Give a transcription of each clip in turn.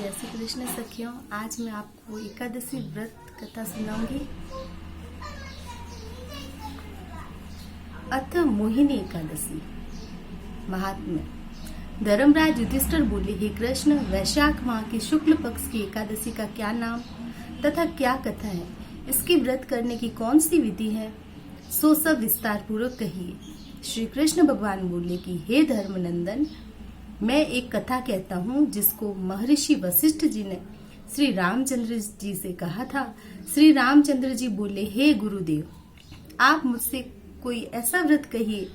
जय श्री कृष्ण सखियों। आज मैं आपको एकादशी व्रत कथा सुनाऊंगी। अथ मोहिनी एकादशी। महात्म्य। धर्मराज युधिष्ठिर बोले, हे कृष्ण, वैशाख माह की शुक्ल पक्ष की एकादशी का क्या नाम तथा क्या कथा है? इसकी व्रत करने की कौन सी विधि है? सो सब विस्तार पूर्वक कहिए। श्री कृष्ण भगवान बोले कि हे धर्मनंदन, मैं एक कथा कहता हूँ जिसको महर्षि वशिष्ठ जी ने श्री रामचंद्र जी से कहा था। श्री रामचंद्र जी बोले, हे गुरुदेव, आप मुझसे कोई ऐसा व्रत कहिए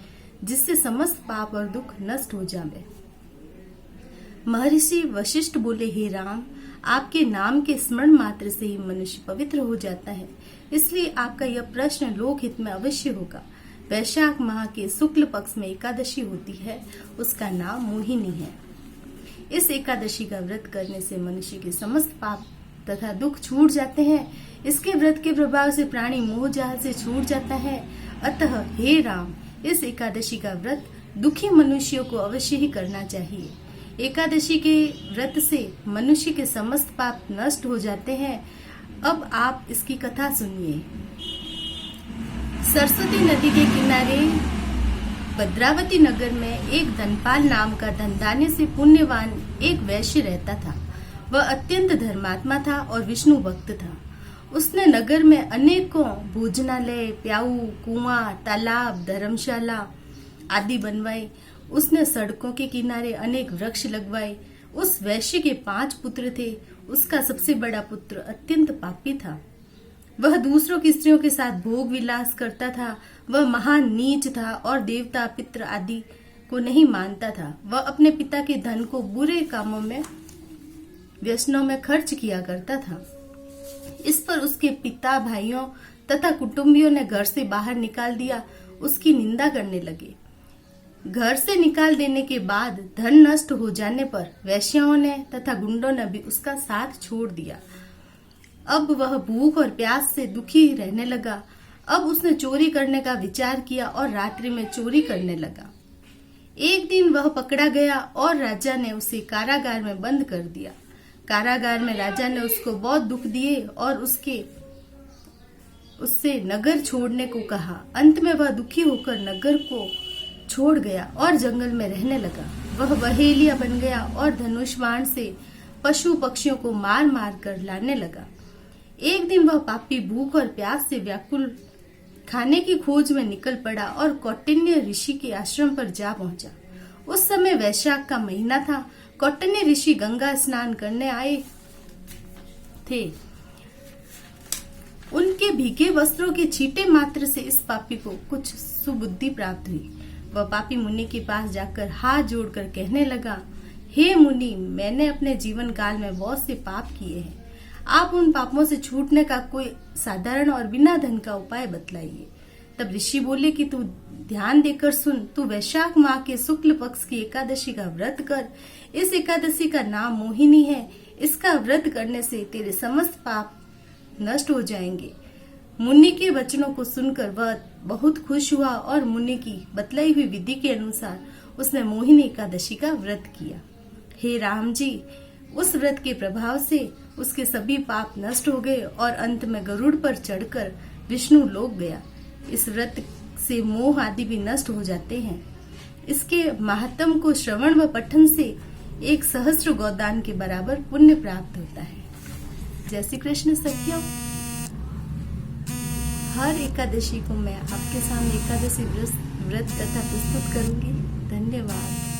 जिससे समस्त पाप और दुख नष्ट हो जावे। महर्षि वशिष्ठ बोले, हे राम, आपके नाम के स्मरण मात्र से ही मनुष्य पवित्र हो जाता है, इसलिए आपका यह प्रश्न लोकहित में अवश्य होगा। वैशाख माह के शुक्ल पक्ष में एकादशी होती है, उसका नाम मोहिनी है। इस एकादशी का व्रत करने से मनुष्य के समस्त पाप तथा दुख छूट जाते हैं। इसके व्रत के प्रभाव से प्राणी मोह जाल से छूट जाता है। अतः हे राम, इस एकादशी का व्रत दुखी मनुष्यों को अवश्य ही करना चाहिए। एकादशी के व्रत से मनुष्य के समस्त पाप नष्ट हो जाते हैं। अब आप इसकी कथा सुनिए। सरस्वती नदी के किनारे भद्रावती नगर में एक धनपाल नाम का धनधान्य से पुण्यवान एक वैश्य रहता था। वह अत्यंत धर्मात्मा था और विष्णु भक्त था। उसने नगर में अनेकों भोजनालय, प्याऊ, कुआं, तालाब, धर्मशाला आदि बनवाए। उसने सड़कों के किनारे अनेक वृक्ष लगवाए। उस वैश्य के 5 पुत्र थे। उसका सबसे बड़ा पुत्र अत्यंत पापी था। वह दूसरों की स्त्रियों के साथ भोग विलास करता था। वह महान नीच था और देवता, पितृ आदि को नहीं मानता था। वह अपने पिता के धन को बुरे कामों में, व्यसनों में खर्च किया करता था। इस पर उसके पिता, भाइयों तथा कुटुंबियों ने घर से बाहर निकाल दिया। उसकी निंदा करने लगे। घर से निकाल देने के बाद धन नष्ट हो जाने पर वैश्याओं ने तथा गुंडों ने भी उसका साथ छोड़ दिया। अब वह भूख और प्यास से दुखी रहने लगा। अब उसने चोरी करने का विचार किया और रात्रि में चोरी करने लगा। एक दिन वह पकड़ा गया और राजा ने उसे कारागार में बंद कर दिया। कारागार में राजा ने उसको बहुत दुख दिए और उससे नगर छोड़ने को कहा। अंत में वह दुखी होकर नगर को छोड़ गया और जंगल में रहने लगा। वह बहेलिया बन गया और धनुष बाण से पशु पक्षियों को मार मार कर लाने लगा। एक दिन वह पापी भूख और प्यास से व्याकुल खाने की खोज में निकल पड़ा और कौटिन्य ऋषि के आश्रम पर जा पहुंचा। उस समय वैशाख का महीना था। कौटिन्य ऋषि गंगा स्नान करने आए थे। उनके भीगे वस्त्रों के छींटे मात्र से इस पापी को कुछ सुबुद्धि प्राप्त हुई। वह पापी मुनि के पास जाकर हाथ जोड़कर कहने लगा, हे मुनि, मैंने अपने जीवन काल में बहुत से पाप किए हैं। आप उन पापों से छूटने का कोई साधारण और बिना धन का उपाय बतलाइए। तब ऋषि बोले कि तू ध्यान देकर सुन। तू वैशाख माह के शुक्ल पक्ष की एकादशी का व्रत कर। इस एकादशी का नाम मोहिनी है। इसका व्रत करने से तेरे समस्त पाप नष्ट हो जाएंगे। मुनि के वचनों को सुनकर वह बहुत खुश हुआ और मुनि की बतलाई हुई विधि के अनुसार उसने मोहिनी एकादशी का व्रत किया। हे राम जी, उस व्रत के प्रभाव से उसके सभी पाप नष्ट हो गए और अंत में गरुड़ पर चढ़कर विष्णु लोक गया। इस व्रत से मोह आदि भी नष्ट हो जाते हैं। इसके महात्म को श्रवण व पठन से 1 सहस्त्र गोदान के बराबर पुण्य प्राप्त होता है। जय श्री कृष्ण सखियों। हर एकादशी को मैं आपके सामने एकादशी व्रत कथा प्रस्तुत करूंगी। धन्यवाद।